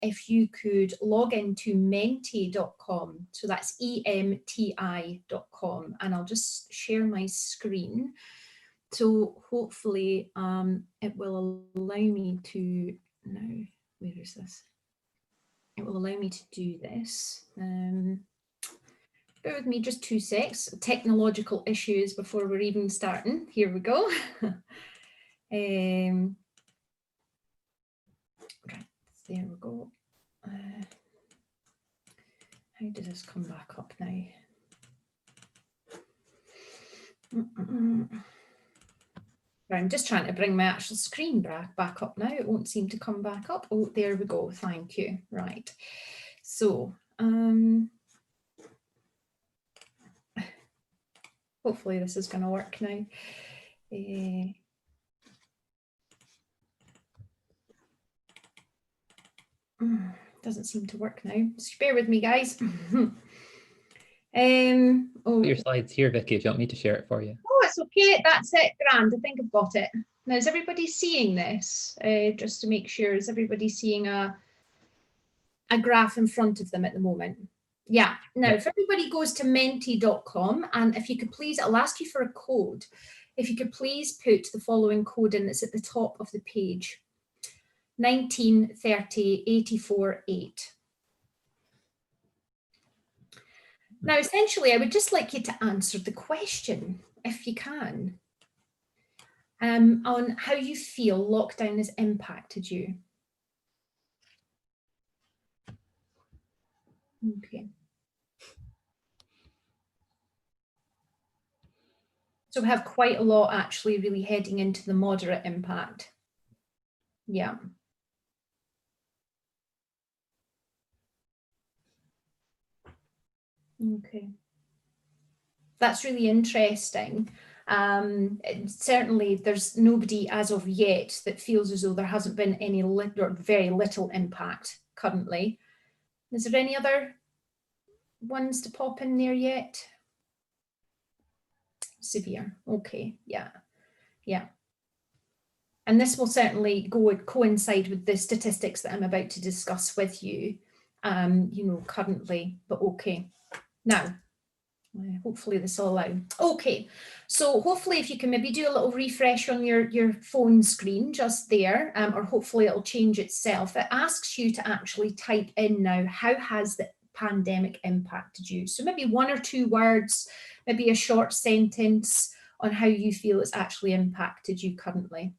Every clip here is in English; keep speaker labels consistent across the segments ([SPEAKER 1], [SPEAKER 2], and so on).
[SPEAKER 1] if you could log into menti.com. So that's EMTI.com. And I'll just share my screen. So hopefully it will allow me to, now, where is this? It will allow me to do this. Bear with me just 2 secs. Technological issues before we're even starting. Here we go. Right, there we go. How does this come back up now? I'm just trying to bring my actual screen back up now. It won't seem to come back up. Oh, there we go. Thank you. Right. So, hopefully this is going to work now. Doesn't seem to work now. Just bear with me, guys.
[SPEAKER 2] Oh, your slides here, Vicky, if you want me to share it for you.
[SPEAKER 1] Oh, it's okay. That's it. Grand. I think I've got it. Now, is everybody seeing this? Just to make sure, is everybody seeing a graph in front of them at the moment? Yeah. Now, if everybody goes to menti.com, and if you could please, I'll ask you for a code. If you could please put the following code in that's at the top of the page. 1930-84-8. Now, essentially, I would just like you to answer the question, if you can, on how you feel lockdown has impacted you. Okay. So we have quite a lot actually really heading into the moderate impact. Yeah. Okay. That's really interesting. Certainly there's nobody as of yet that feels as though there hasn't been any or very little impact currently. Is there any other ones to pop in there yet? Severe. Okay. Yeah. Yeah. And this will certainly coincide with the statistics that I'm about to discuss with you, you know, currently, but okay. Now, hopefully this will allow. Okay, so hopefully if you can maybe do a little refresh on your phone screen just there, or hopefully it'll change itself. It asks you to actually type in now, how has the pandemic impacted you? So maybe 1 or 2 words, maybe a short sentence on how you feel it's actually impacted you currently.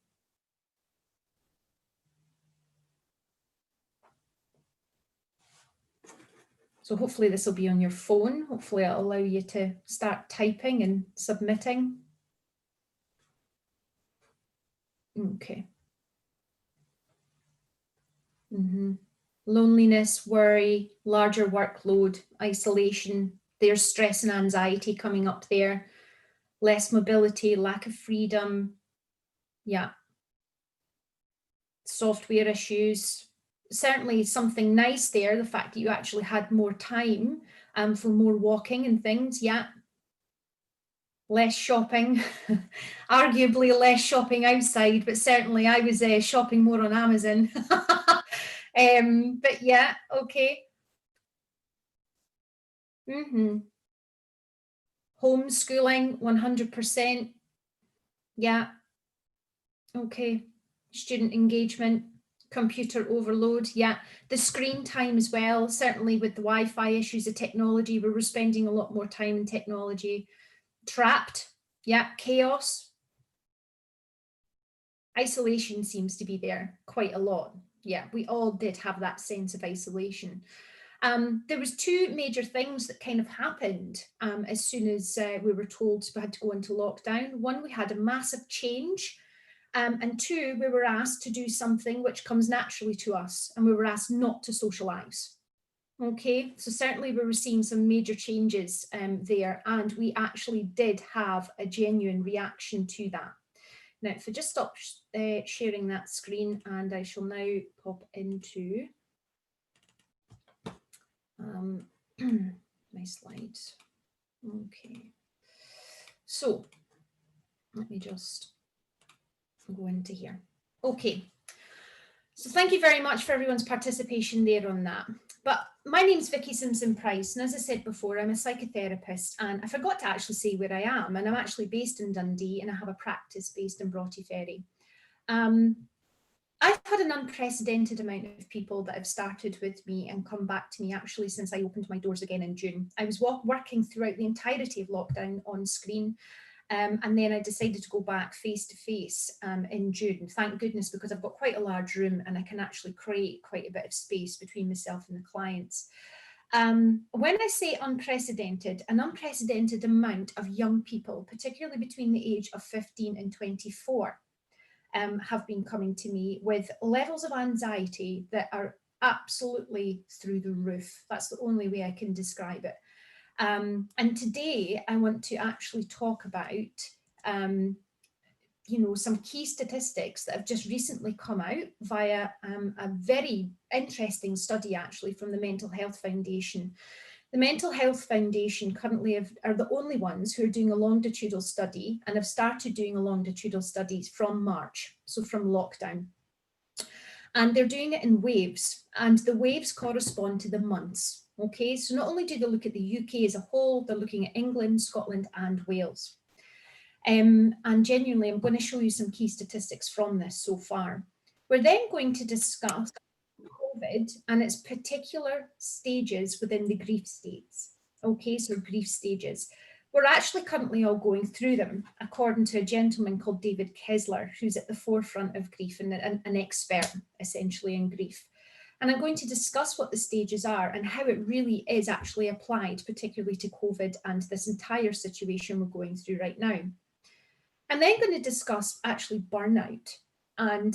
[SPEAKER 1] So hopefully this will be on your phone. Hopefully it'll allow you to start typing and submitting. Okay. Loneliness, worry, larger workload, isolation. There's stress and anxiety coming up there. Less mobility, lack of freedom. Yeah. Software issues. Certainly something nice there, the fact that you actually had more time for more walking and things. Yeah. Less shopping, arguably less shopping outside, but certainly I was shopping more on Amazon. But yeah, okay. Homeschooling, 100%. Yeah. Okay. Student engagement. Computer overload, yeah. The screen time as well, certainly with the Wi-Fi issues, the technology, we were spending a lot more time in technology. Trapped, yeah. Chaos. Isolation seems to be there quite a lot. Yeah, we all did have that sense of isolation. There was 2 major things that kind of happened as soon as we were told we had to go into lockdown. One, we had a massive change. And 2, we were asked to do something which comes naturally to us, and we were asked not to socialise. Okay, so certainly we were seeing some major changes there, and we actually did have a genuine reaction to that. Now, if I just stop sharing that screen, and I shall now pop into my slides. Okay, so let me just go into here. Okay, So thank you very much for everyone's participation there on that. But my name's Vicky Simpson Price, and as I said before, I'm a psychotherapist, and I forgot to actually say where I am, and I'm actually based in Dundee, and I have a practice based in Broughty Ferry. I've had an unprecedented amount of people that have started with me and come back to me actually since I opened my doors again in June. I was working throughout the entirety of lockdown on screen. And then I decided to go back face to face in June. Thank goodness, because I've got quite a large room and I can actually create quite a bit of space between myself and the clients. When I say unprecedented, an unprecedented amount of young people, particularly between the age of 15 and 24, have been coming to me with levels of anxiety that are absolutely through the roof. That's the only way I can describe it. And today I want to actually talk about, some key statistics that have just recently come out via a very interesting study actually from the Mental Health Foundation. The Mental Health Foundation currently are the only ones who are doing a longitudinal study and have started doing a longitudinal studies from March, so from lockdown. And they're doing it in waves, and the waves correspond to the months. Okay, so not only do they look at the UK as a whole, they're looking at England, Scotland, and Wales. And genuinely, I'm going to show you some key statistics from this so far. We're then going to discuss COVID and its particular stages within the grief states. Okay, so grief stages. We're actually currently all going through them, according to a gentleman called David Kessler, who's at the forefront of grief and an expert, essentially, in grief. And I'm going to discuss what the stages are and how it really is actually applied, particularly to COVID and this entire situation we're going through right now. I'm then going to discuss actually burnout and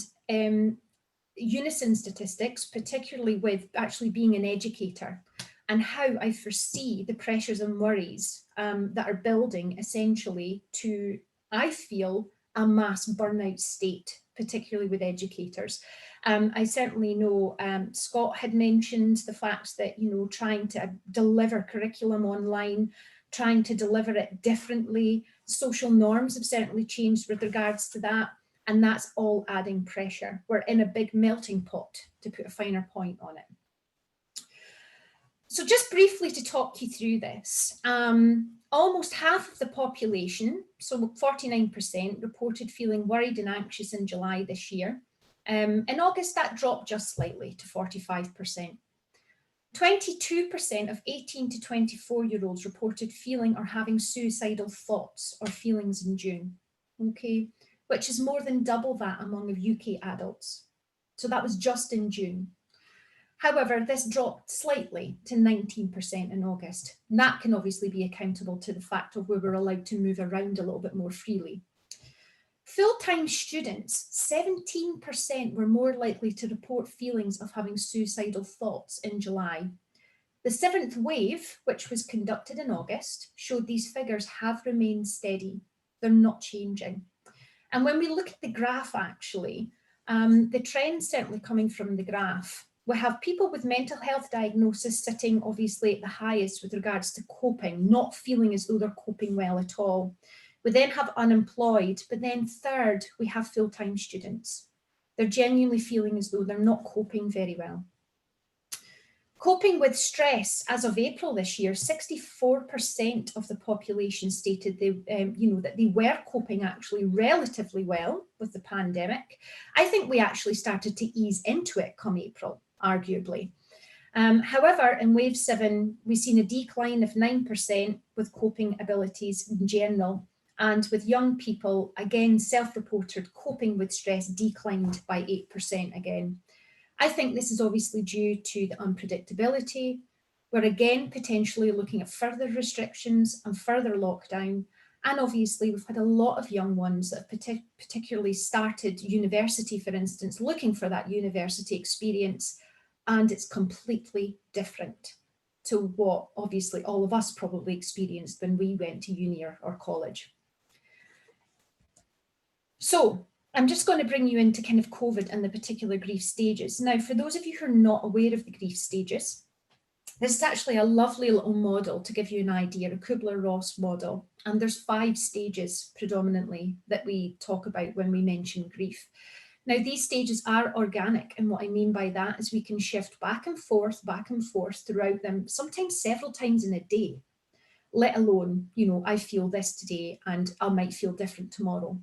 [SPEAKER 1] Unison statistics, particularly with actually being an educator, and how I foresee the pressures and worries that are building essentially to, I feel, a mass burnout state, particularly with educators. I certainly know Scott had mentioned the fact that, trying to deliver curriculum online, trying to deliver it differently, social norms have certainly changed with regards to that. And that's all adding pressure. We're in a big melting pot, to put a finer point on it. So just briefly to talk you through this, almost half of the population, so 49%, reported feeling worried and anxious in July this year. In August, that dropped just slightly to 45%. 22% of 18 to 24-year-olds reported feeling or having suicidal thoughts or feelings in June, okay, which is more than double that among UK adults. So that was just in June. However, this dropped slightly to 19% in August. And that can obviously be accountable to the fact of where we're allowed to move around a little bit more freely. Full-time students, 17% were more likely to report feelings of having suicidal thoughts in July. The seventh wave, which was conducted in August, showed these figures have remained steady. They're not changing. And when we look at the graph, actually, the trend certainly coming from the graph, we have people with mental health diagnosis sitting obviously at the highest with regards to coping, not feeling as though they're coping well at all. We then have unemployed, but then third, we have full-time students. They're genuinely feeling as though they're not coping very well. Coping with stress, as of April this year, 64% of the population stated that they were coping actually relatively well with the pandemic. I think we actually started to ease into it come April, arguably. However, in wave 7, we've seen a decline of 9% with coping abilities in general. And with young people, again, self-reported coping with stress declined by 8% again. I think this is obviously due to the unpredictability. We're again potentially looking at further restrictions and further lockdown. And obviously we've had a lot of young ones that have particularly started university, for instance, looking for that university experience. And it's completely different to what obviously all of us probably experienced when we went to uni or college. So I'm just going to bring you into kind of COVID and the particular grief stages. Now, for those of you who are not aware of the grief stages, this is actually a lovely little model to give you an idea, a Kubler-Ross model. And there's 5 stages predominantly that we talk about when we mention grief. Now, these stages are organic, and what I mean by that is we can shift back and forth throughout them, sometimes several times in a day, let alone, I feel this today and I might feel different tomorrow.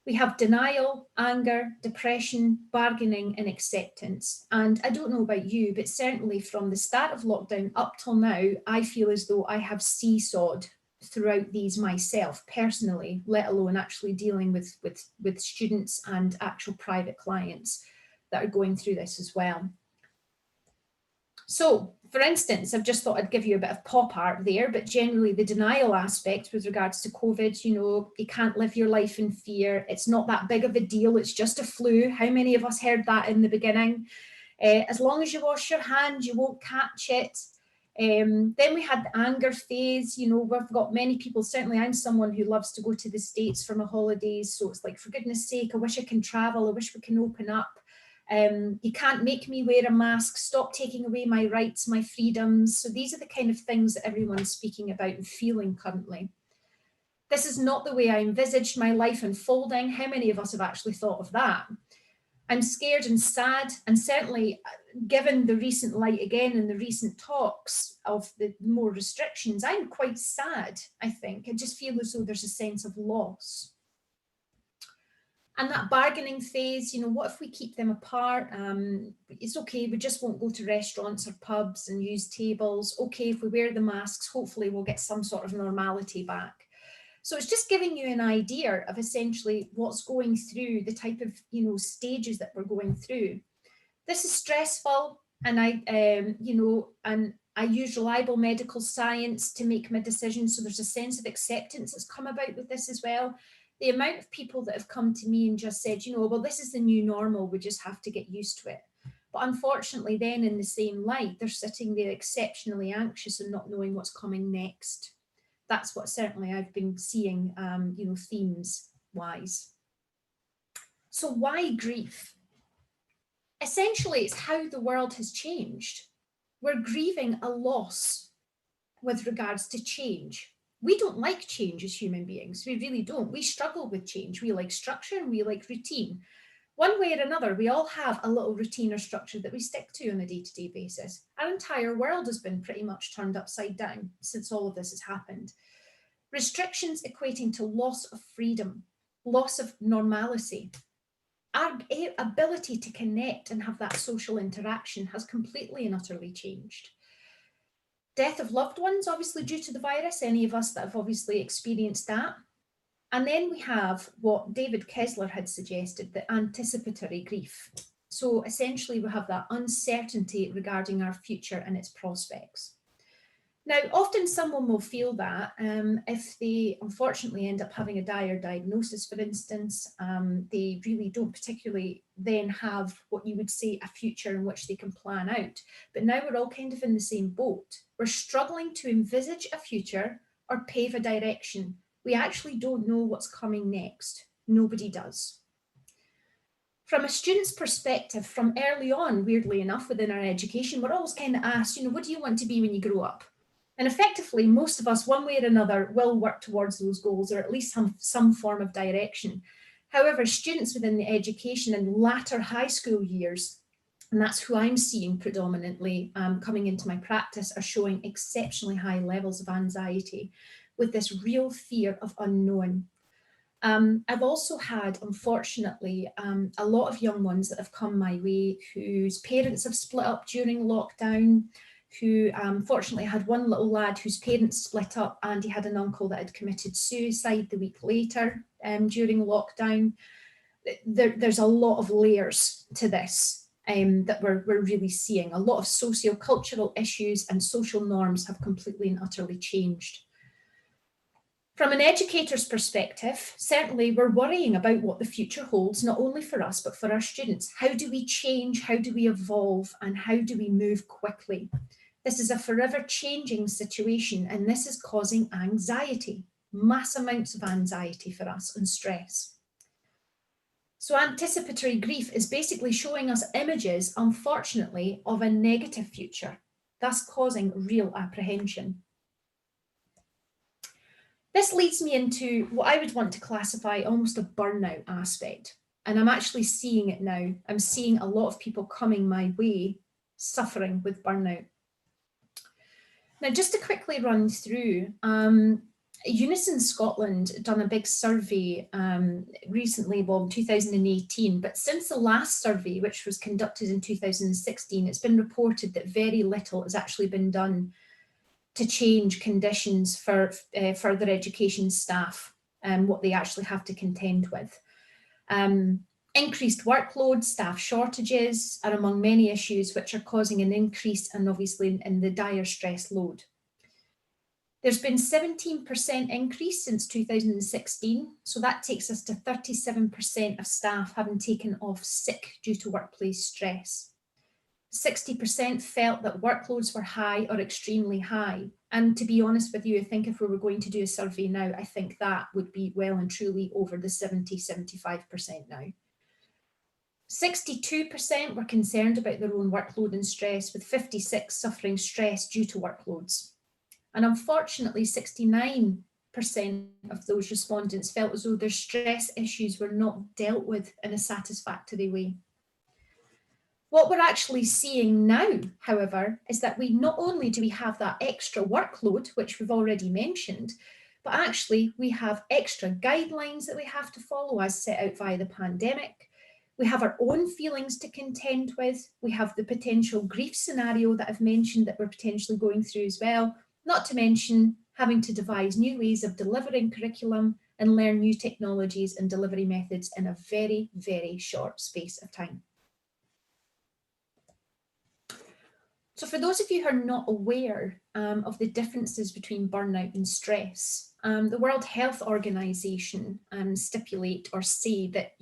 [SPEAKER 1] We have denial, anger, depression, bargaining, and acceptance. And I don't know about you, but certainly from the start of lockdown up till now, I feel as though I have seesawed throughout these myself personally, let alone actually dealing with students and actual private clients that are going through this as well. So, for instance, I've just thought I'd give you a bit of pop art there, but generally the denial aspect with regards to COVID, you can't live your life in fear. It's not that big of a deal. It's just a flu. How many of us heard that in the beginning? As long as you wash your hands, you won't catch it. Then we had the anger phase. We've got many people, certainly I'm someone who loves to go to the States for my holidays. So it's like, for goodness sake, I wish I can travel. I wish we can open up. You can't make me wear a mask, stop taking away my rights, my freedoms. So these are the kind of things that everyone's speaking about and feeling currently. This is not the way I envisaged my life unfolding. How many of us have actually thought of that? I'm scared and sad, and certainly given the recent light again and the recent talks of the more restrictions, I'm quite sad, I think. I just feel as though there's a sense of loss. And that bargaining phase, what if we keep them apart? It's okay, we just won't go to restaurants or pubs and use tables. Okay, if we wear the masks, hopefully we'll get some sort of normality back. So it's just giving you an idea of essentially what's going through, the type of, stages that we're going through. This is stressful, and I use reliable medical science to make my decisions. So there's a sense of acceptance that's come about with this as well. The amount of people that have come to me and just said, well, this is the new normal, we just have to get used to it. But unfortunately, then in the same light, they're sitting there exceptionally anxious and not knowing what's coming next. That's what certainly I've been seeing, themes wise. So why grief? Essentially, it's how the world has changed. We're grieving a loss with regards to change. We don't like change as human beings. We really don't. We struggle with change. We like structure and we like routine. One way or another, we all have a little routine or structure that we stick to on a day-to-day basis. Our entire world has been pretty much turned upside down since all of this has happened. Restrictions equating to loss of freedom, loss of normalcy. Our ability to connect and have that social interaction has completely and utterly changed. Death of loved ones, obviously due to the virus, any of us that have obviously experienced that. And then we have what David Kessler had suggested, the anticipatory grief. So essentially we have that uncertainty regarding our future and its prospects. Now, often someone will feel that if they unfortunately end up having a dire diagnosis, for instance, they really don't particularly then have what you would say a future in which they can plan out. But now we're all kind of in the same boat. We're struggling to envisage a future or pave a direction. We actually don't know what's coming next. Nobody does. From a student's perspective, from early on, weirdly enough, within our education, we're always kind of asked, what do you want to be when you grow up? And effectively, most of us, one way or another, will work towards those goals, or at least have some form of direction. However, students within the education and latter high school years, and that's who I'm seeing predominantly coming into my practice, are showing exceptionally high levels of anxiety with this real fear of unknown. I've also had, unfortunately, a lot of young ones that have come my way whose parents have split up during lockdown, who fortunately had one little lad whose parents split up and he had an uncle that had committed suicide the week later during lockdown. There's a lot of layers to this that we're really seeing. A lot of socio-cultural issues and social norms have completely and utterly changed. From an educator's perspective, certainly we're worrying about what the future holds, not only for us, but for our students. How do we change? How do we evolve? And how do we move quickly? This is a forever changing situation, and this is causing anxiety, mass amounts of anxiety for us and stress. So anticipatory grief is basically showing us images, unfortunately, of a negative future, thus causing real apprehension. This leads me into what I would want to classify almost a burnout aspect. And I'm actually seeing it now. I'm seeing a lot of people coming my way suffering with burnout. Now, just to quickly run through, Unison Scotland done a big survey recently, well, in 2018, but since the last survey, which was conducted in 2016, it's been reported that very little has actually been done to change conditions for further education staff and what they actually have to contend with. Increased workload, staff shortages are among many issues which are causing an increase and obviously in the dire stress load. There's been 17% increase since 2016, so that takes us to 37% of staff having taken off sick due to workplace stress. 60% felt that workloads were high or extremely high. And to be honest with you, I think if we were going to do a survey now, I think that would be well and truly over the 70-75% now. 62% were concerned about their own workload and stress, with 56% suffering stress due to workloads. And unfortunately, 69% of those respondents felt as though their stress issues were not dealt with in a satisfactory way. What we're actually seeing now, however, is that we not only do we have that extra workload, which we've already mentioned, but actually we have extra guidelines that we have to follow as set out via the pandemic. We have our own feelings to contend with. We have the potential grief scenario that I've mentioned that we're potentially going through as well, not to mention having to devise new ways of delivering curriculum and learn new technologies and delivery methods in a very, very short space of time. So for those of you who are not aware of the differences between burnout and stress, the World Health Organization stipulate or say that,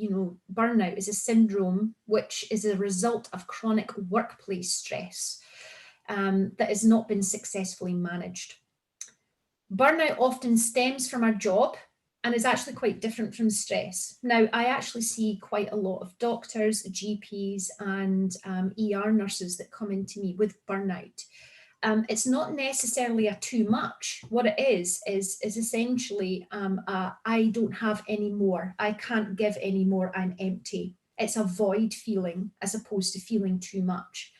[SPEAKER 1] burnout is a syndrome which is a result of chronic workplace stress that has not been successfully managed. Burnout often stems from our job and is actually quite different from stress. Now, I actually see quite a lot of doctors, GPs and ER nurses that come into me with burnout. It's not necessarily a too much. What it is essentially I don't have any more. I can't give any more. I'm empty. It's a void feeling as opposed to feeling too much.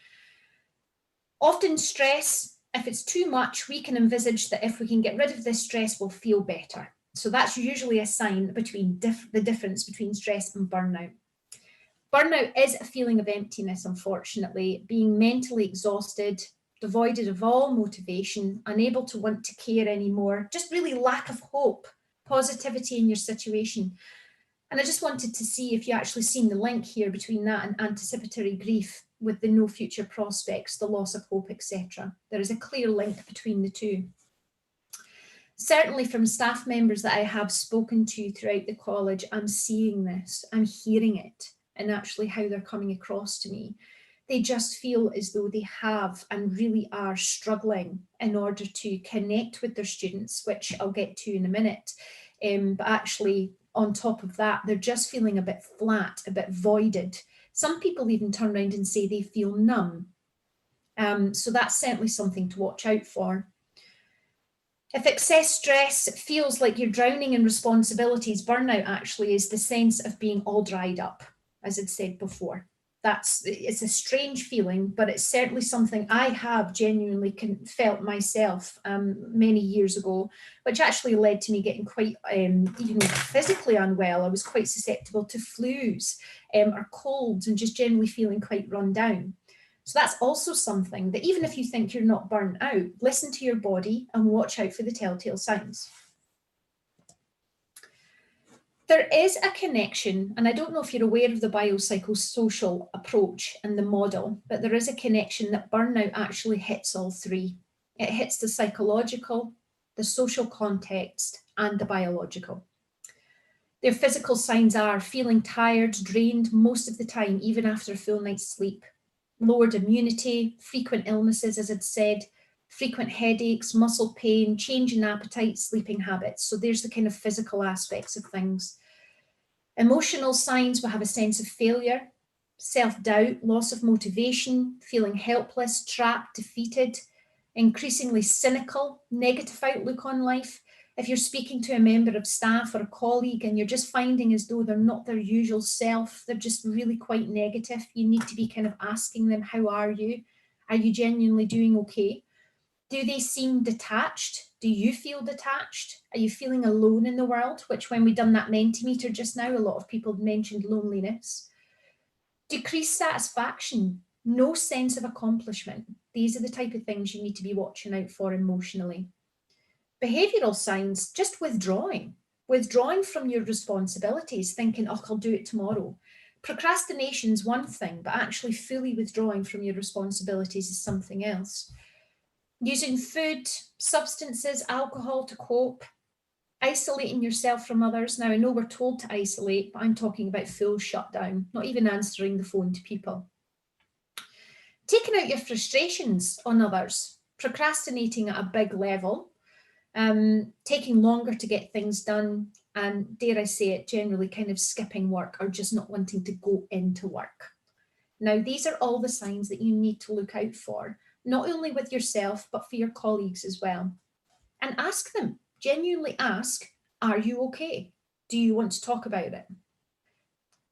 [SPEAKER 1] Often stress, if it's too much, we can envisage that if we can get rid of this stress, we'll feel better. So that's usually a sign between the difference between stress and burnout. Burnout is a feeling of emptiness, unfortunately, being mentally exhausted, devoid of all motivation, unable to want to care anymore, just really lack of hope, positivity in your situation. And I just wanted to see if you actually seen the link here between that and anticipatory grief with the no future prospects, the loss of hope, etc. There is a clear link between the two. Certainly from staff members that I have spoken to throughout the college, I'm seeing this, I'm hearing it, and actually how they're coming across to me. They just feel as though they have and really are struggling in order to connect with their students, which I'll get to in a minute. But actually, on top of that, they're just feeling a bit flat, a bit voided. Some people even turn around and say they feel numb. So that's certainly something to watch out for. If excess stress feels like you're drowning in responsibilities, burnout actually is the sense of being all dried up, as I'd said before. It's a strange feeling, but it's certainly something I have genuinely felt myself many years ago, which actually led to me getting quite even physically unwell. I was quite susceptible to flus or colds and just generally feeling quite run down. So that's also something that even if you think you're not burnt out, listen to your body and watch out for the telltale signs. There is a connection, and I don't know if you're aware of the biopsychosocial approach and the model, but there is a connection that burnout actually hits all three. It hits the psychological, the social context, and the biological. Their physical signs are feeling tired, drained most of the time, even after a full night's sleep. Lowered immunity, frequent illnesses, as I'd said, frequent headaches, muscle pain, change in appetite, sleeping habits. So there's the kind of physical aspects of things. Emotional signs will have a sense of failure, self-doubt, loss of motivation, feeling helpless, trapped, defeated, increasingly cynical, negative outlook on life, If you're speaking to a member of staff or a colleague and you're just finding as though they're not their usual self, they're just really quite negative, you need to be kind of asking them, how are you? Are you genuinely doing okay? Do they seem detached? Do you feel detached? Are you feeling alone in the world? Which, when we done that Mentimeter just now, a lot of people mentioned loneliness. Decreased satisfaction, no sense of accomplishment. These are the type of things you need to be watching out for emotionally. Behavioural signs, just withdrawing from your responsibilities, thinking, oh, I'll do it tomorrow. Procrastination's one thing, but actually fully withdrawing from your responsibilities is something else. Using food, substances, alcohol to cope, isolating yourself from others. Now, I know we're told to isolate, but I'm talking about full shutdown, not even answering the phone to people. Taking out your frustrations on others, procrastinating at a big level, taking longer to get things done, and dare I say it, generally kind of skipping work or just not wanting to go into work. Now, these are all the signs that you need to look out for, not only with yourself, but for your colleagues as well. And ask them, genuinely ask, are you okay? Do you want to talk about it?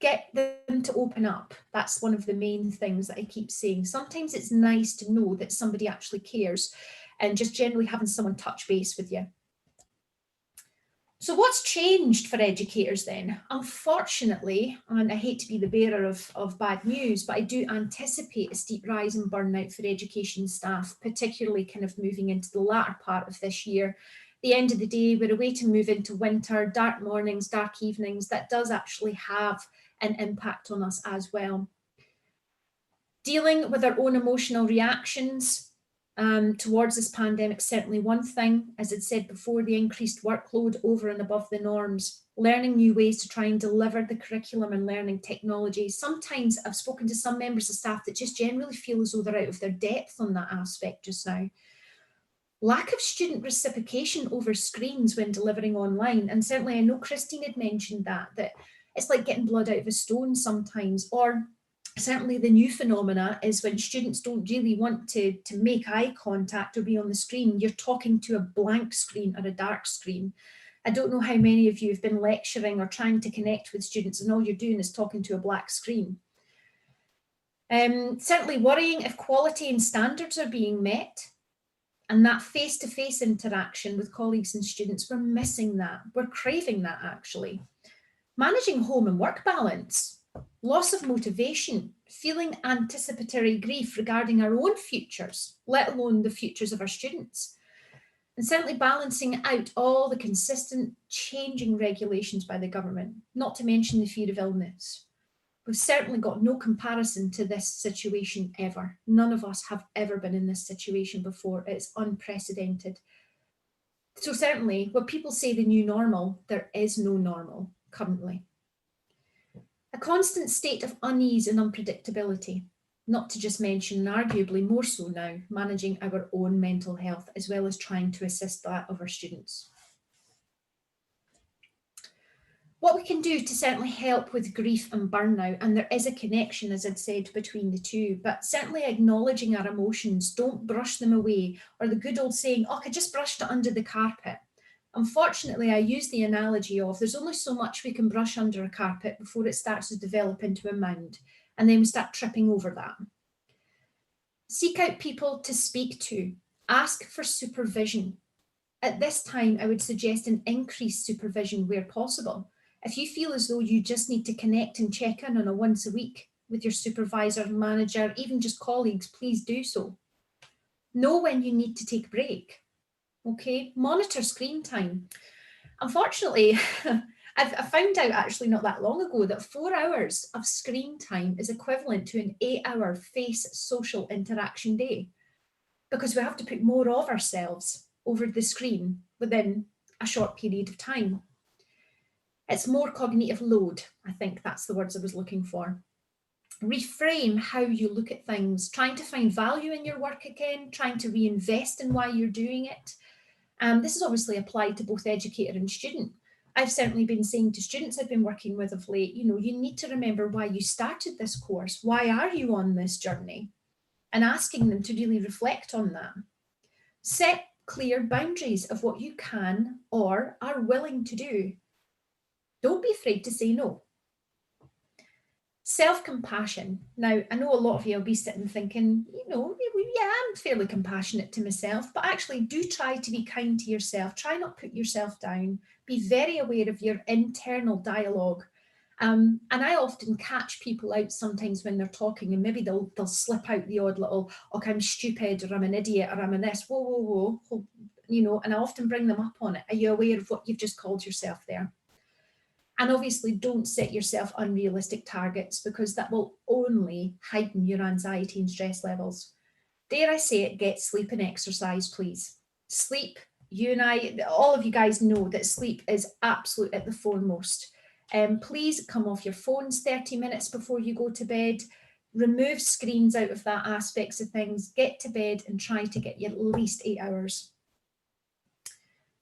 [SPEAKER 1] Get them to open up. That's one of the main things that I keep saying. Sometimes it's nice to know that somebody actually cares, and just generally having someone touch base with you. So what's changed for educators then? Unfortunately, and I hate to be the bearer of bad news, but I do anticipate a steep rise in burnout for education staff, particularly kind of moving into the latter part of this year. The end of the day, we're away to move into winter, dark mornings, dark evenings. That does actually have an impact on us as well. Dealing with our own emotional reactions towards this pandemic, certainly one thing. As I'd said before, the increased workload over and above the norms, learning new ways to try and deliver the curriculum and learning technology. Sometimes I've spoken to some members of staff that just generally feel as though they're out of their depth on that aspect just now. Lack of student reciprocation over screens when delivering online. And certainly I know Christine had mentioned that it's like getting blood out of a stone sometimes, or certainly the new phenomena is when students don't really want to make eye contact or be on the screen. You're talking to a blank screen or a dark screen. I don't know how many of you have been lecturing or trying to connect with students and all you're doing is talking to a black screen. Certainly worrying if quality and standards are being met. And that face-to-face interaction with colleagues and students, we're missing that. We're craving that, actually. Managing home and work balance, loss of motivation, feeling anticipatory grief regarding our own futures, let alone the futures of our students. And certainly balancing out all the consistent changing regulations by the government, not to mention the fear of illness. We've certainly got no comparison to this situation ever. None of us have ever been in this situation before. It's unprecedented. So certainly, when people say the new normal, there is no normal currently. A constant state of unease and unpredictability, not to just mention, and arguably more so now, managing our own mental health as well as trying to assist that of our students. What we can do to certainly help with grief and burnout, and there is a connection, as I'd said, between the two, but certainly acknowledging our emotions, don't brush them away, or the good old saying, oh, I just brushed it under the carpet. Unfortunately, I use the analogy of there's only so much we can brush under a carpet before it starts to develop into a mound, and then we start tripping over that. Seek out people to speak to, ask for supervision. At this time, I would suggest an increased supervision where possible. If you feel as though you just need to connect and check in on a once a week with your supervisor, manager, even just colleagues, please do so. Know when you need to take a break. Okay, monitor screen time. Unfortunately, I found out actually not that long ago that 4 hours of screen time is equivalent to an 8-hour face social interaction day, because we have to put more of ourselves over the screen within a short period of time. It's more cognitive load. I think that's the words I was looking for. Reframe how you look at things, trying to find value in your work again, trying to reinvest in why you're doing it. This is obviously applied to both educator and student. I've certainly been saying to students I've been working with of late, you need to remember why you started this course. Why are you on this journey? And asking them to really reflect on that. Set clear boundaries of what you can or are willing to do. Don't be afraid to say no. Self-compassion. Now, I know a lot of you will be sitting thinking, yeah, I'm fairly compassionate to myself, but actually do try to be kind to yourself. Try not put yourself down. Be very aware of your internal dialogue. And I often catch people out sometimes when they're talking, and maybe they'll slip out the odd little, okay, I'm stupid, or I'm an idiot, or I'm an this, whoa, and I often bring them up on it. Are you aware of what you've just called yourself there? And obviously, don't set yourself unrealistic targets, because that will only heighten your anxiety and stress levels. Dare I say it, get sleep and exercise, please. Sleep, you and I, all of you guys know that sleep is absolute at the foremost. Please come off your phones 30 minutes before you go to bed. Remove screens out of that aspects of things. Get to bed and try to get you at least 8 hours.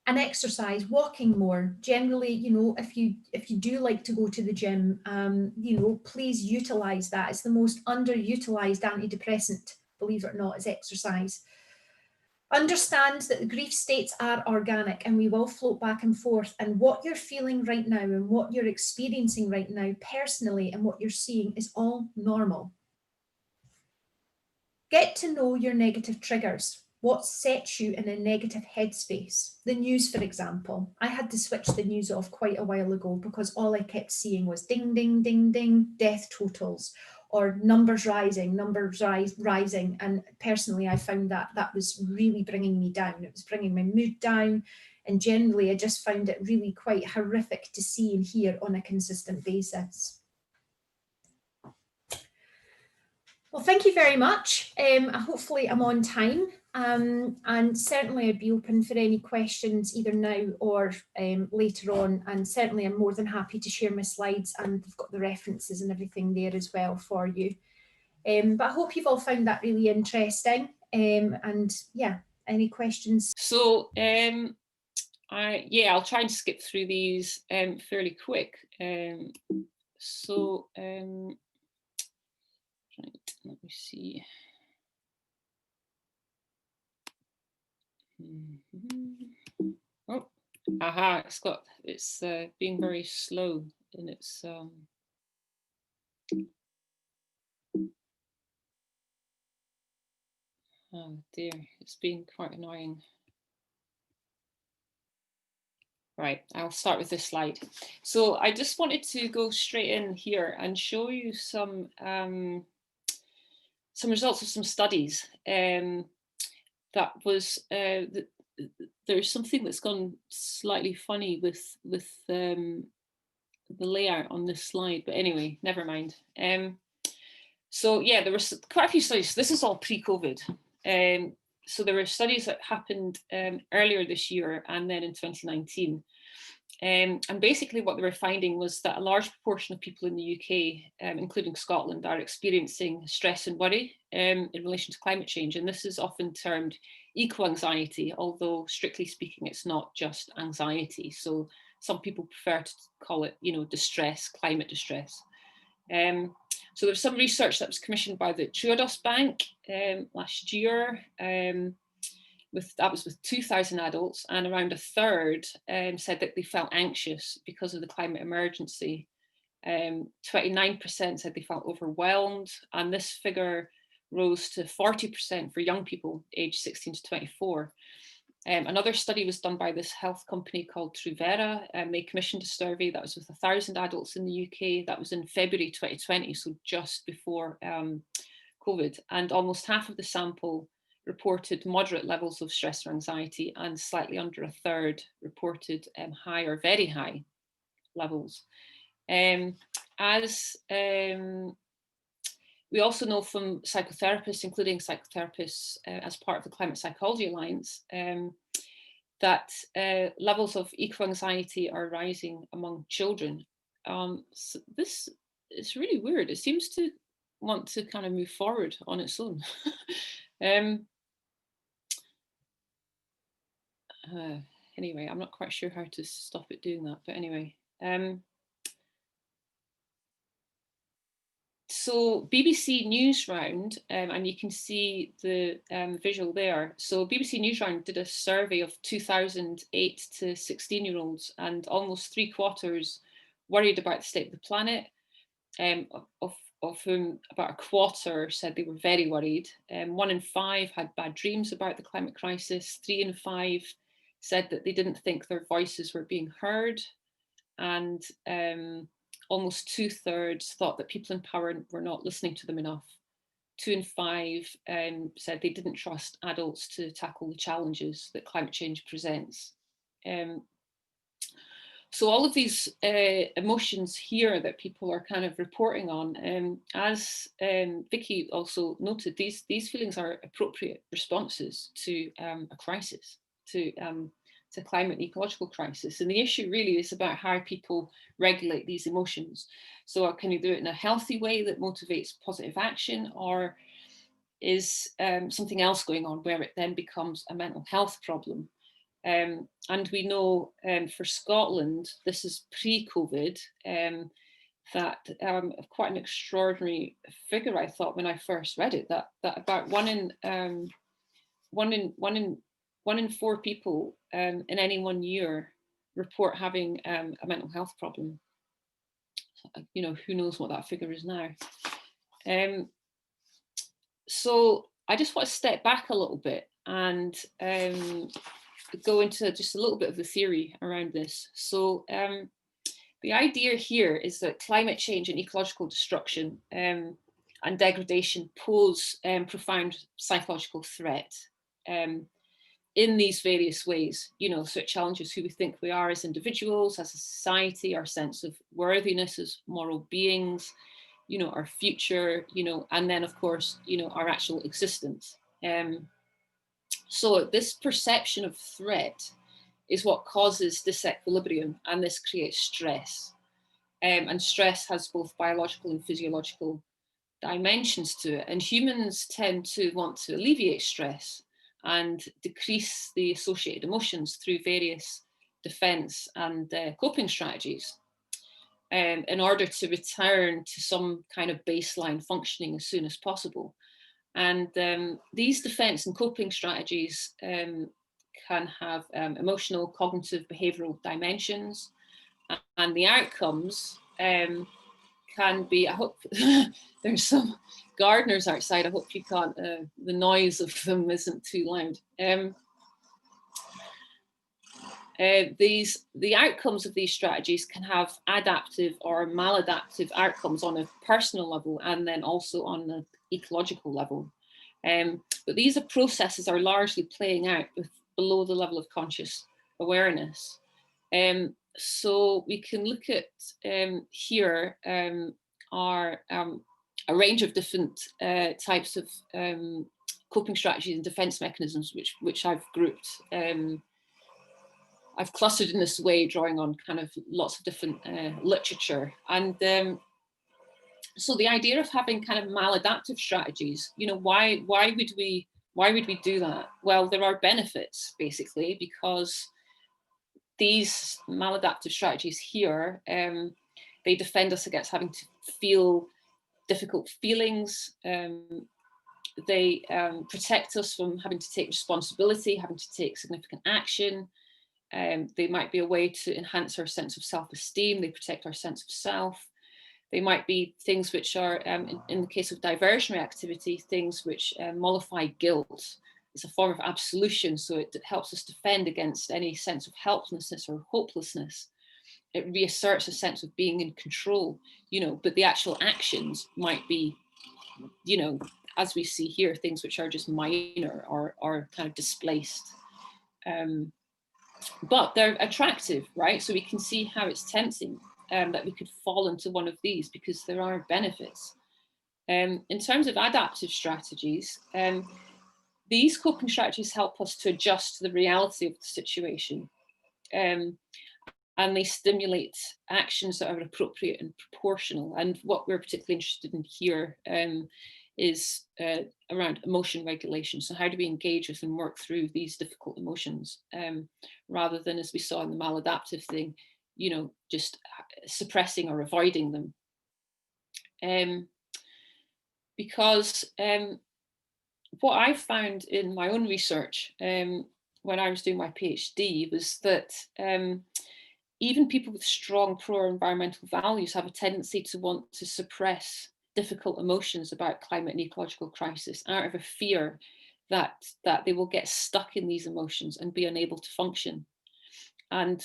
[SPEAKER 1] And exercise, walking more. Generally, if you do like to go to the gym, please utilize that. It's the most underutilized antidepressant, believe it or not, is exercise. Understand that the grief states are organic and we will float back and forth. And what you're feeling right now and what you're experiencing right now personally and what you're seeing is all normal. Get to know your negative triggers. What sets you in a negative headspace? The news, for example. I had to switch the news off quite a while ago because all I kept seeing was ding, ding, ding, ding, death totals, or numbers rising. And personally, I found that was really bringing me down. It was bringing my mood down. And generally, I just found it really quite horrific to see and hear on a consistent basis. Well, thank you very much. Hopefully I'm on time, and certainly I'd be open for any questions either now or later on, and certainly I'm more than happy to share my slides, and I've got the references and everything there as well for you. But I hope you've all found that really interesting, and yeah, any questions?
[SPEAKER 3] So I'll try and skip through these fairly quick. Right, let me see. Oh, aha! It's being very slow in its. Oh dear, it's been quite annoying. Right, I'll start with this slide. So I just wanted to go straight in here and show you some results of some studies. That was there's something that's gone slightly funny with the layout on this slide, but anyway, never mind. So yeah, there were quite a few studies. This is all pre-COVID. So there were studies that happened earlier this year and then in 2019. And basically what they were finding was that a large proportion of people in the UK, including Scotland, are experiencing stress and worry in relation to climate change. And this is often termed eco-anxiety, although strictly speaking, it's not just anxiety. So some people prefer to call it, distress, climate distress. So there's some research that was commissioned by the Triodos Bank last year. That was with 2,000 adults, and around a third said that they felt anxious because of the climate emergency. 29% said they felt overwhelmed, and this figure rose to 40% for young people aged 16 to 24. Another study was done by this health company called Truvera, and they commissioned a survey that was with 1,000 adults in the UK. That was in February 2020, so just before COVID, and almost half of the sample reported moderate levels of stress or anxiety, and slightly under a third reported high or very high levels. We also know from psychotherapists, including psychotherapists as part of the Climate Psychology Alliance, that levels of eco-anxiety are rising among children. So this is really weird. It seems to want to kind of move forward on its own. Anyway, I'm not quite sure how to stop it doing that, but anyway. So So BBC Newsround, and you can see the visual there. So BBC Newsround did a survey of 2008 to 16-year-olds, and almost 3/4 worried about the state of the planet, of whom about 1/4 said they were very worried. 1 in 5 had bad dreams about the climate crisis. 3 in 5 said that they didn't think their voices were being heard. And almost 2/3 thought that people in power were not listening to them enough. 2 in 5 said they didn't trust adults to tackle the challenges that climate change presents. So all of these emotions here that people are kind of reporting on, as Vicky also noted, these feelings are appropriate responses to a crisis, to climate and ecological crisis. And the issue really is about how people regulate these emotions. So can you do it in a healthy way that motivates positive action, or is something else going on where it then becomes a mental health problem? And we know for Scotland, this is pre-COVID, that quite an extraordinary figure, I thought, when I first read it, that about one in 4 people in any 1 year report having a mental health problem. You know, who knows what that figure is now. So I just want to step back a little bit and go into just a little bit of the theory around this. So the idea here is that climate change and ecological destruction and degradation pose profound psychological threat in these various ways. You know, so it challenges who we think we are as individuals, as a society, our sense of worthiness as moral beings, you know, our future, you know, and then of course, you know, our actual existence. So this perception of threat is what causes disequilibrium, and this creates stress. And stress has both biological and physiological dimensions to it. And humans tend to want to alleviate stress and decrease the associated emotions through various defense and coping strategies in order to return to some kind of baseline functioning as soon as possible. And these defense and coping strategies can have emotional, cognitive, behavioral dimensions, and the outcomes can be, I hope there's some gardeners outside, I hope you can't, the noise of them isn't too loud. The outcomes of these strategies can have adaptive or maladaptive outcomes on a personal level, and then also on the ecological level. But these processes are largely playing out below the level of conscious awareness. So we can look at here are a range of different types of coping strategies and defense mechanisms, which I've grouped. I've clustered in this way, drawing on kind of lots of different literature. And so the idea of having kind of maladaptive strategies, you know, why would we do that? Well, there are benefits, basically, because these maladaptive strategies here, they defend us against having to feel difficult feelings. They protect us from having to take responsibility, having to take significant action. They might be a way to enhance our sense of self-esteem. They protect our sense of self. They might be things which are, in the case of diversionary activity, things which mollify guilt. It's a form of absolution, so it helps us defend against any sense of helplessness or hopelessness. It reasserts a sense of being in control, you know, but the actual actions might be, you know, as we see here, things which are just minor or kind of displaced. But they're attractive, right? So we can see how it's tempting that we could fall into one of these because there are benefits. In terms of adaptive strategies, these coping strategies help us to adjust to the reality of the situation. And they stimulate actions that are appropriate and proportional. And what we're particularly interested in here is around emotion regulation. So how do we engage with and work through these difficult emotions rather than, as we saw in the maladaptive thing, you know, just suppressing or avoiding them. because what I found in my own research when I was doing my PhD was that even people with strong pro-environmental values have a tendency to want to suppress difficult emotions about climate and ecological crisis out of a fear that they will get stuck in these emotions and be unable to function. And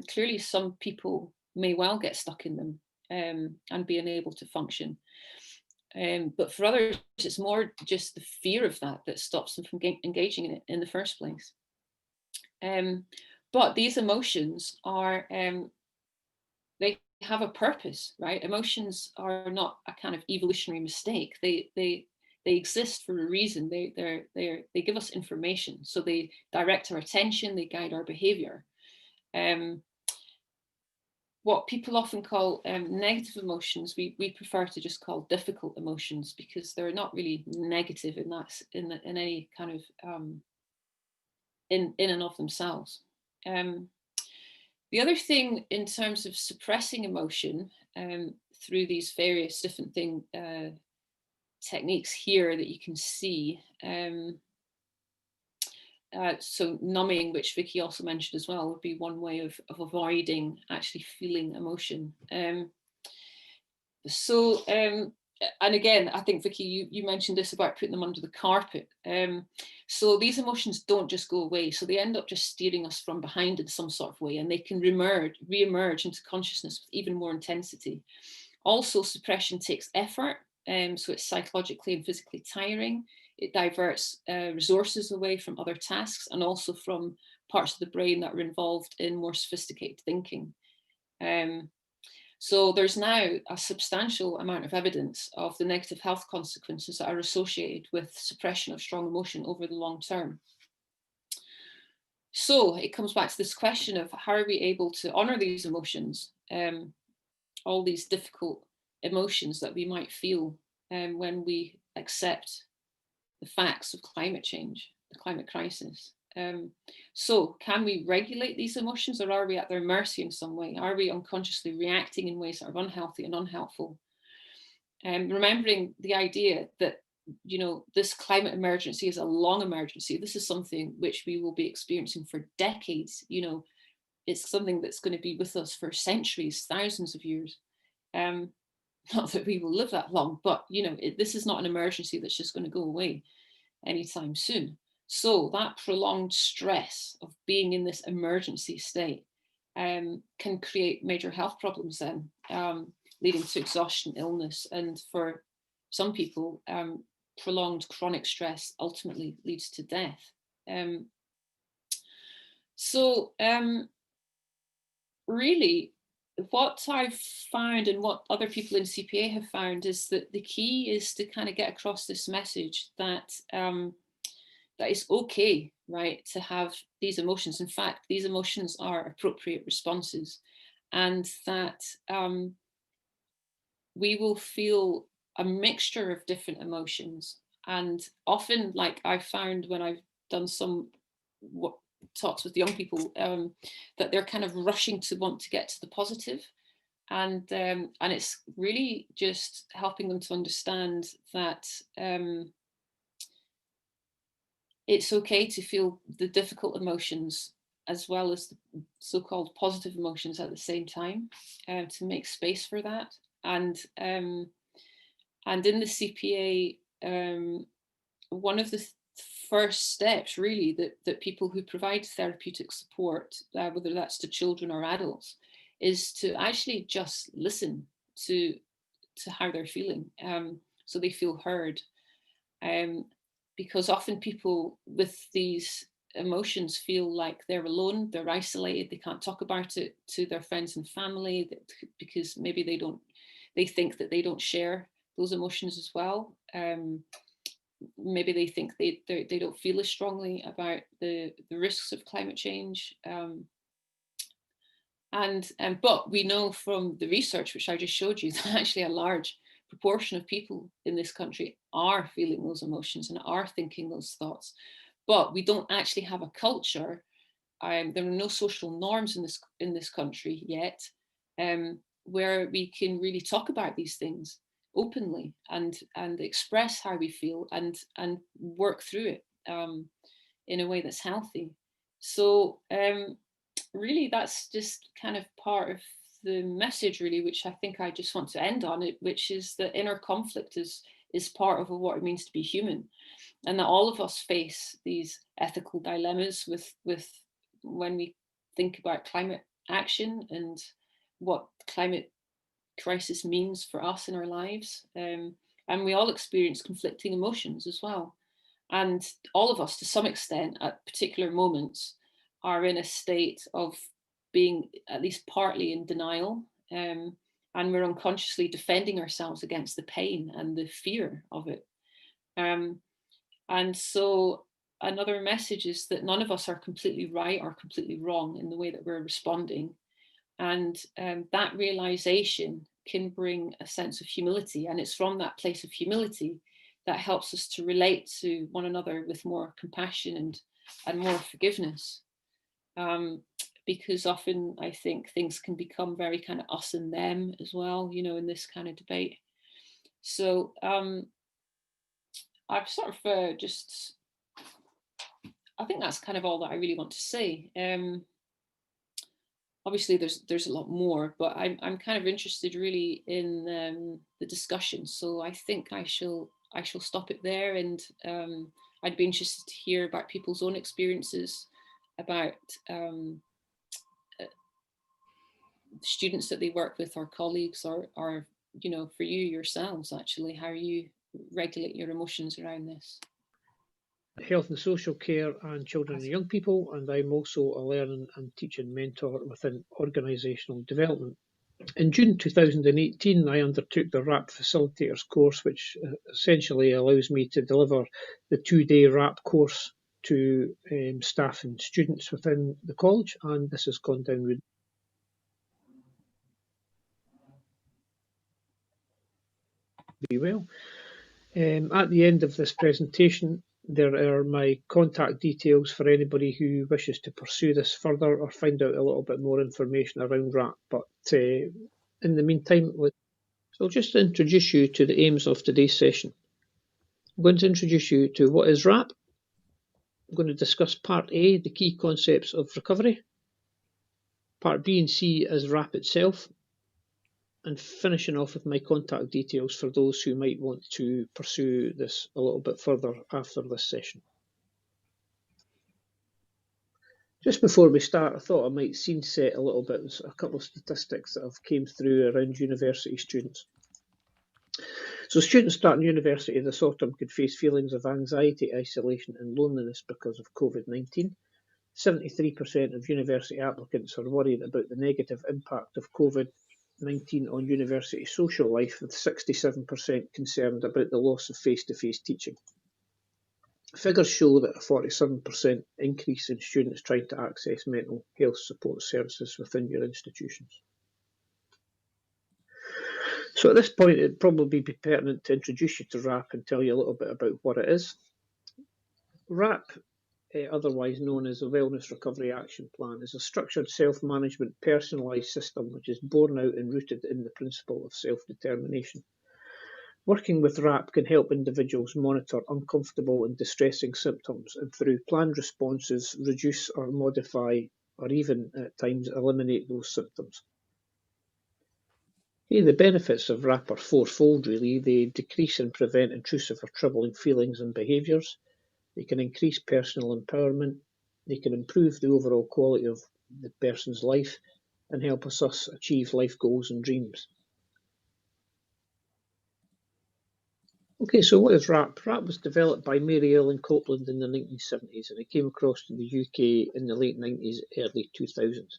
[SPEAKER 3] clearly some people may well get stuck in them and be unable to function. But for others, it's more just the fear of that stops them from engaging in it in the first place. But these emotions are, they have a purpose, right? Emotions are not a kind of evolutionary mistake. They exist for a reason. They give us information. So they direct our attention, they guide our behavior. What people often call negative emotions, we prefer to just call difficult emotions, because they're not really negative in that in any kind of in and of themselves. The other thing in terms of suppressing emotion through these various different techniques here that you can see. So numbing, which Vicky also mentioned as well, would be one way of avoiding actually feeling emotion. And again, I think, Vicky, you mentioned this about putting them under the carpet. So these emotions don't just go away. So they end up just steering us from behind in some sort of way, and they can re-emerge into consciousness with even more intensity. Also, suppression takes effort. So it's psychologically and physically tiring. It diverts resources away from other tasks, and also from parts of the brain that are involved in more sophisticated thinking. So there's now a substantial amount of evidence of the negative health consequences that are associated with suppression of strong emotion over the long term. So it comes back to this question of how are we able to honor these emotions, all these difficult emotions that we might feel when we accept the facts of climate change, the climate crisis. So can we regulate these emotions, or are we at their mercy in some way? Are we unconsciously reacting in ways that are unhealthy and unhelpful? Remembering the idea that, you know, this climate emergency is a long emergency. This is something which we will be experiencing for decades. You know, it's something that's going to be with us for centuries, thousands of years. Not that we will live that long, but, you know, this is not an emergency that's just going to go away anytime soon. So that prolonged stress of being in this emergency state can create major health problems then, leading to exhaustion, illness, and for some people, prolonged chronic stress ultimately leads to death. Really, what I've found and what other people in CPA have found is that the key is to kind of get across this message that that it's okay, right, to have these emotions. In fact, these emotions are appropriate responses, and that we will feel a mixture of different emotions. And often, like I found when I've done some talks with young people, that they're kind of rushing to want to get to the positive. And it's really just helping them to understand that it's okay to feel the difficult emotions as well as the so-called positive emotions at the same time, to make space for that. And in the CPA, one of the first steps really that people who provide therapeutic support, whether that's to children or adults, is to actually just listen to how they're feeling, so they feel heard. Because often people with these emotions feel like they're alone, they're isolated, they can't talk about it to their friends and family because maybe they think that they don't share those emotions as well. Maybe they think they don't feel as strongly about the risks of climate change. But we know from the research, which I just showed you, that actually a large proportion of people in this country are feeling those emotions and are thinking those thoughts. But we don't actually have a culture. There are no social norms in this country yet, where we can really talk about these things. openly and express how we feel and work through it in a way that's healthy. So really, that's just kind of part of the message, really, which I think I just want to end on it, which is that inner conflict is part of what it means to be human, and that all of us face these ethical dilemmas with when we think about climate action and what climate crisis means for us in our lives. And we all experience conflicting emotions as well. And all of us, to some extent, at particular moments, are in a state of being at least partly in denial. And we're unconsciously defending ourselves against the pain and the fear of it. And so another message is that none of us are completely right or completely wrong in the way that we're responding. And that realization can bring a sense of humility. And it's from that place of humility that helps us to relate to one another with more compassion and more forgiveness. Because often I think things can become very kind of us and them as well, you know, in this kind of debate. So I've sort of just, I think that's kind of all that I really want to say. Obviously there's a lot more, but I'm kind of interested really in the discussion. So I think I shall stop it there, and I'd be interested to hear about people's own experiences, about students that they work with, or colleagues, or you know, for you yourselves, actually, how you regulate your emotions around this.
[SPEAKER 4] Health and social care and children and young people, and I'm also a learning and teaching mentor within organisational development. In June 2018, I undertook the RAP Facilitators course, which essentially allows me to deliver the 2-day RAP course to staff and students within the college, and this has gone down really well. At the end of this presentation, there are my contact details for anybody who wishes to pursue this further or find out a little bit more information around RAP. But in the meantime, so I'll just introduce you to the aims of today's session. I'm going to introduce you to what is RAP. I'm going to discuss Part A, the key concepts of recovery. Part B and C is RAP itself, and finishing off with my contact details for those who might want to pursue this a little bit further after this session. Just before we start, I thought I might scene set a little bit with a couple of statistics that have came through around university students. So students starting university this autumn could face feelings of anxiety, isolation and loneliness because of COVID-19. 73% of university applicants are worried about the negative impact of COVID-19 on university social life, with 67% concerned about the loss of face-to-face teaching. Figures show that a 47% increase in students trying to access mental health support services within your institutions. So at this point, it'd probably be pertinent to introduce you to RAP and tell you a little bit about what it is. RAP, otherwise known as the Wellness Recovery Action Plan, is a structured self-management personalised system which is born out and rooted in the principle of self-determination. Working with RAP can help individuals monitor uncomfortable and distressing symptoms, and through planned responses reduce or modify or even at times eliminate those symptoms. The benefits of RAP are fourfold really. They decrease and prevent intrusive or troubling feelings and behaviours. They can increase personal empowerment. They can improve the overall quality of the person's life and help us achieve life goals and dreams. Okay, so what is RAP? RAP was developed by Mary Ellen Copeland in the 1970s, and it came across to the UK in the late 90s, early 2000s.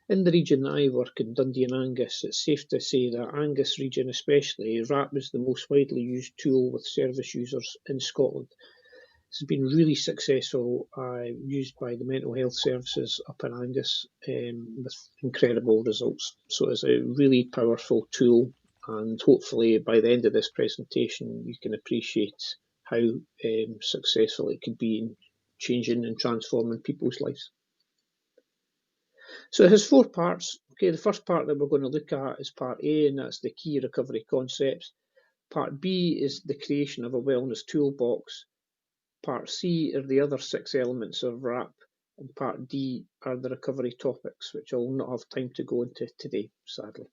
[SPEAKER 4] In the region that I work in, Dundee and Angus, it's safe to say that Angus region especially, RAP is the most widely used tool with service users in Scotland. It's been really successful, used by the mental health services up in Angus with incredible results. So it's a really powerful tool, and hopefully by the end of this presentation you can appreciate how successful it could be in changing and transforming people's lives. So it has 4 parts. Okay, the first part that we're going to look at is part A, and that's the key recovery concepts. Part B is the creation of a wellness toolbox. Part C are the other 6 elements of WRAP, and Part D are the recovery topics, which I'll not have time to go into today, sadly.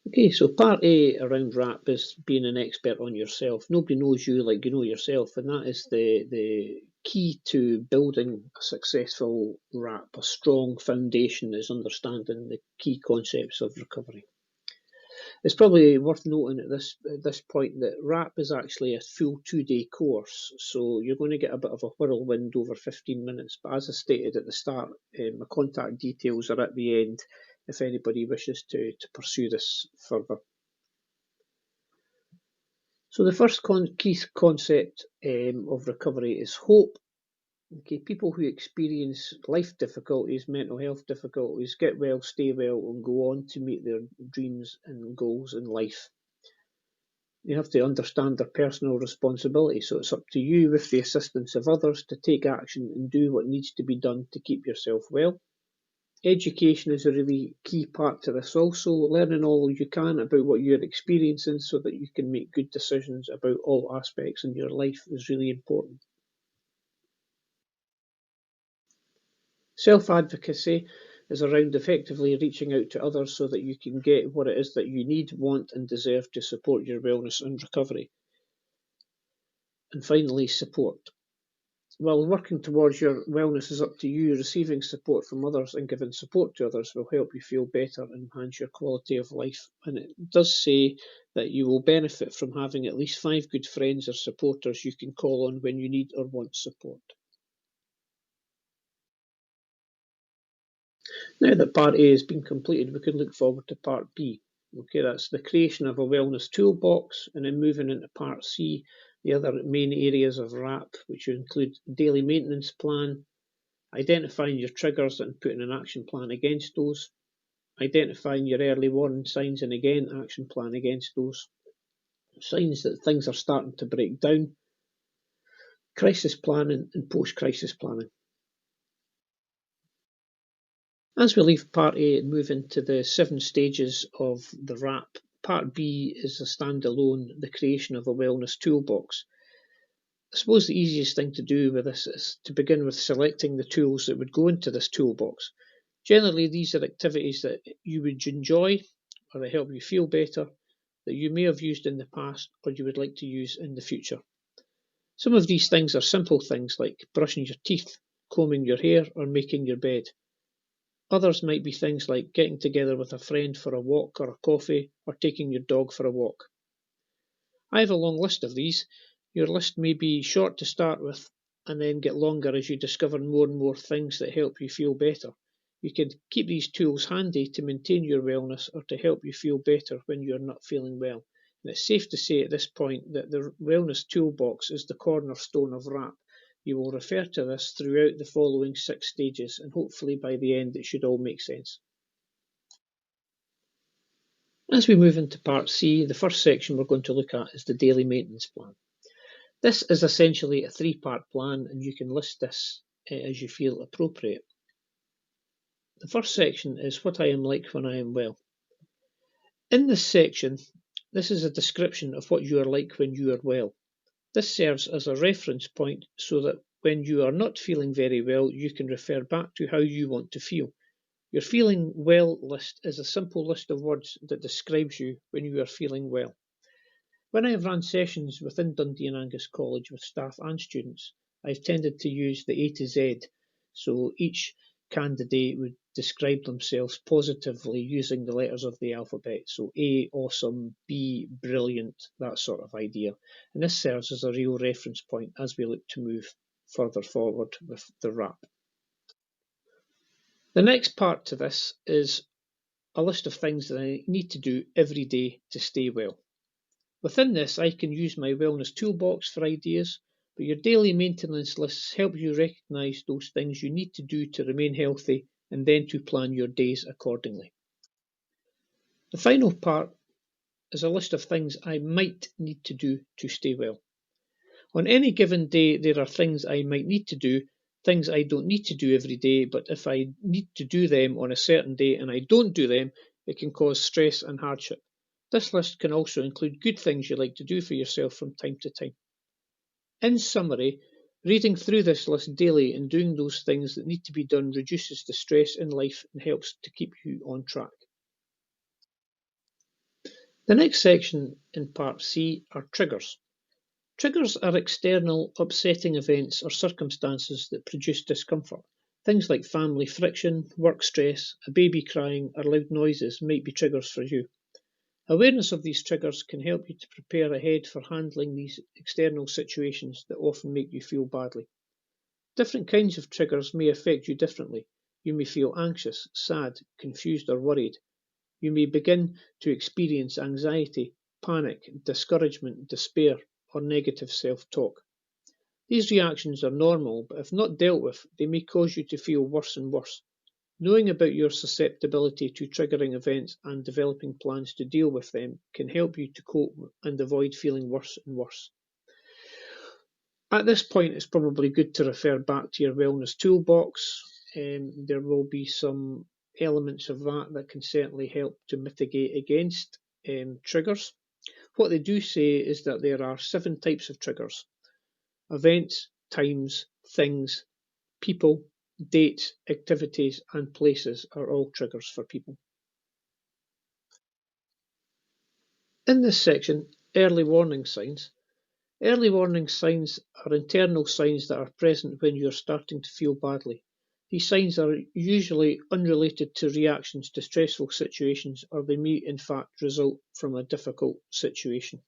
[SPEAKER 4] Okay, so Part A around WRAP is being an expert on yourself. Nobody knows you like you know yourself, and that is the key to building a successful WRAP. A strong foundation is understanding the key concepts of recovery. It's probably worth noting at this point that WRAP is actually a full 2-day course, so you're going to get a bit of a whirlwind over 15 minutes. But as I stated at the start, my contact details are at the end if anybody wishes to pursue this further. So the first key concept of recovery is hope. Okay, people who experience life difficulties, mental health difficulties, get well, stay well, and go on to meet their dreams and goals in life. You have to understand their personal responsibility, so it's up to you, with the assistance of others, to take action and do what needs to be done to keep yourself well. Education is a really key part to this also. Learning all you can about what you're experiencing so that you can make good decisions about all aspects in your life is really important. Self-advocacy is around effectively reaching out to others so that you can get what it is that you need, want and deserve to support your wellness and recovery. And finally, support. While working towards your wellness is up to you, receiving support from others and giving support to others will help you feel better and enhance your quality of life. And it does say that you will benefit from having at least 5 good friends or supporters you can call on when you need or want support. Now that Part A has been completed, we can look forward to Part B. Okay, that's the creation of a wellness toolbox, and then moving into Part C, the other main areas of WRAP, which include daily maintenance plan, identifying your triggers and putting an action plan against those, identifying your early warning signs and again action plan against those, signs that things are starting to break down, crisis planning and post-crisis planning. As we leave Part A and move into the 7 stages of the WRAP, Part B is a standalone, the creation of a wellness toolbox. I suppose the easiest thing to do with this is to begin with selecting the tools that would go into this toolbox. Generally, these are activities that you would enjoy or that help you feel better, that you may have used in the past or you would like to use in the future. Some of these things are simple things like brushing your teeth, combing your hair or making your bed. Others might be things like getting together with a friend for a walk or a coffee, or taking your dog for a walk. I have a long list of these. Your list may be short to start with, and then get longer as you discover more and more things that help you feel better. You can keep these tools handy to maintain your wellness or to help you feel better when you're not feeling well. And it's safe to say at this point that the wellness toolbox is the cornerstone of WRAP. You will refer to this throughout the following 6 stages, and hopefully by the end it should all make sense. As we move into Part C, the first section we're going to look at is the daily maintenance plan. This is essentially a 3-part plan, and you can list this as you feel appropriate. The first section is what I am like when I am well. In this section, this is a description of what you are like when you are well. This serves as a reference point so that when you are not feeling very well, you can refer back to how you want to feel. Your feeling well list is a simple list of words that describes you when you are feeling well. When I have run sessions within Dundee and Angus College with staff and students, I've tended to use the A to Z, so each candidate would describe themselves positively using the letters of the alphabet. So A, awesome, B, brilliant, that sort of idea. And this serves as a real reference point as we look to move further forward with the WRAP. The next part to this is a list of things that I need to do every day to stay well. Within this, I can use my wellness toolbox for ideas, but your daily maintenance lists help you recognise those things you need to do to remain healthy and then to plan your days accordingly. The final part is a list of things I might need to do to stay well. On any given day, there are things I might need to do, things I don't need to do every day, but if I need to do them on a certain day and I don't do them, it can cause stress and hardship. This list can also include good things you like to do for yourself from time to time. In summary, reading through this list daily and doing those things that need to be done reduces the stress in life and helps to keep you on track. The next section in Part C are triggers. Triggers are external, upsetting events or circumstances that produce discomfort. Things like family friction, work stress, a baby crying, or loud noises might be triggers for you. Awareness of these triggers can help you to prepare ahead for handling these external situations that often make you feel badly. Different kinds of triggers may affect you differently. You may feel anxious, sad, confused, or worried. You may begin to experience anxiety, panic, discouragement, despair, or negative self-talk. These reactions are normal, but if not dealt with, they may cause you to feel worse and worse. Knowing about your susceptibility to triggering events and developing plans to deal with them can help you to cope and avoid feeling worse and worse. At this point, it's probably good to refer back to your wellness toolbox. There will be some elements of that can certainly help to mitigate against triggers. What they do say is that there are 7 types of triggers: events, times, things, people, dates, activities, and places are all triggers for people. In this section, early warning signs. Early warning signs are internal signs that are present when you're starting to feel badly. These signs are usually unrelated to reactions to stressful situations, or they may in fact result from a difficult situation.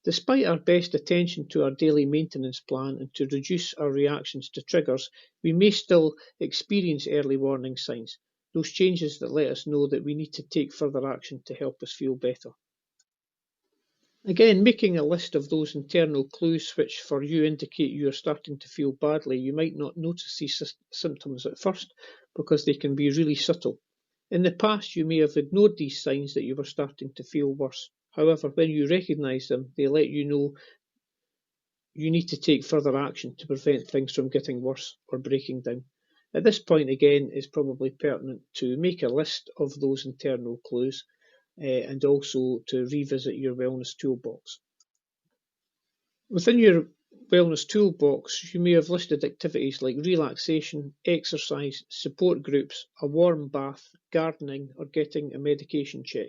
[SPEAKER 4] Despite our best attention to our daily maintenance plan and to reduce our reactions to triggers, we may still experience early warning signs, those changes that let us know that we need to take further action to help us feel better. Again, making a list of those internal clues which for you indicate you are starting to feel badly. You might not notice these symptoms at first because they can be really subtle. In the past, you may have ignored these signs that you were starting to feel worse. However, when you recognise them, they let you know you need to take further action to prevent things from getting worse or breaking down. At this point, again, it's probably pertinent to make a list of those internal clues and also to revisit your wellness toolbox. Within your wellness toolbox, you may have listed activities like relaxation, exercise, support groups, a warm bath, gardening, or getting a medication check.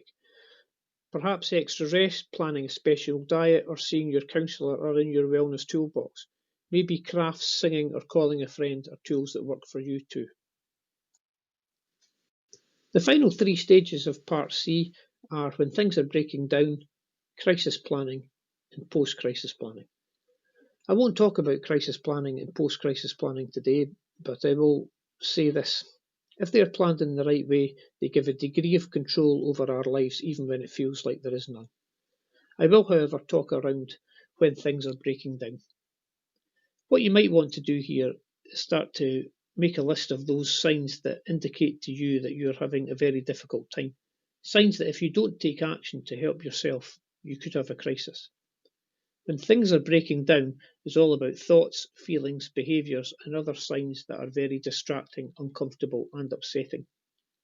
[SPEAKER 4] Perhaps extra rest, planning a special diet, or seeing your counsellor are in your wellness toolbox. Maybe crafts, singing, or calling a friend are tools that work for you too. The final 3 stages of Part C are when things are breaking down, crisis planning, and post-crisis planning. I won't talk about crisis planning and post-crisis planning today, but I will say this. If they are planned in the right way, they give a degree of control over our lives even when it feels like there is none. I will, however, talk around when things are breaking down. What you might want to do here is start to make a list of those signs that indicate to you that you're having a very difficult time. Signs that if you don't take action to help yourself, you could have a crisis. When things are breaking down, it's all about thoughts, feelings, behaviours, and other signs that are very distracting, uncomfortable, and upsetting.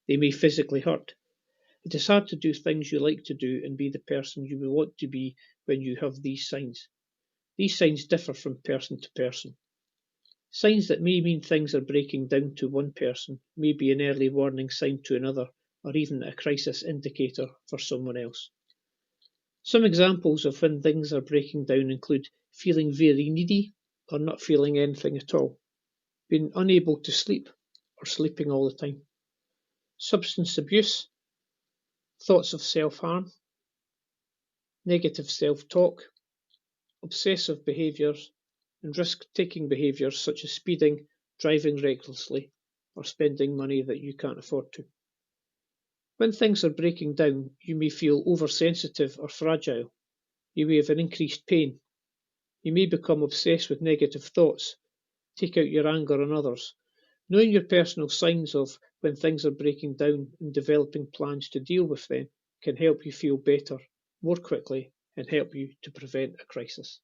[SPEAKER 4] They may physically hurt. It is hard to do things you like to do and be the person you want to be when you have these signs. These signs differ from person to person. Signs that may mean things are breaking down to one person may be an early warning sign to another, or even a crisis indicator for someone else. Some examples of when things are breaking down include feeling very needy or not feeling anything at all, being unable to sleep or sleeping all the time, substance abuse, thoughts of self-harm, negative self-talk, obsessive behaviours, and risk-taking behaviours such as speeding, driving recklessly, or spending money that you can't afford to. When things are breaking down, you may feel oversensitive or fragile. You may have an increased pain. You may become obsessed with negative thoughts, take out your anger on others. Knowing your personal signs of when things are breaking down and developing plans to deal with them can help you feel better more quickly and help you to prevent a crisis.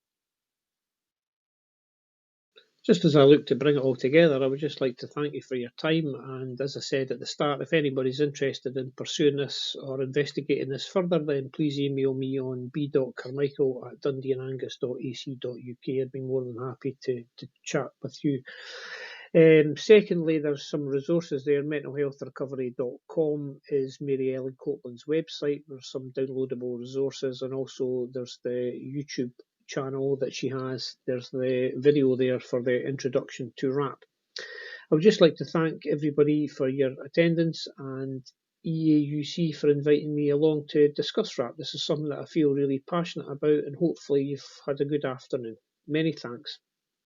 [SPEAKER 4] Just as I look to bring it all together, I would just like to thank you for your time. And as I said at the start, if anybody's interested in pursuing this or investigating this further, then please email me on b.carmichael@dundeeandangus.ac.uk. I'd be more than happy to chat with you. Secondly, there's some resources there. mentalhealthrecovery.com is Mary Ellen Copeland's website. There's some downloadable resources, and also there's the YouTube channel that she has. There's the video there for the introduction to RAP. I would just like to thank everybody for your attendance and EAUC for inviting me along to discuss RAP. This is something that I feel really passionate about, and hopefully you've had a good afternoon. Many thanks.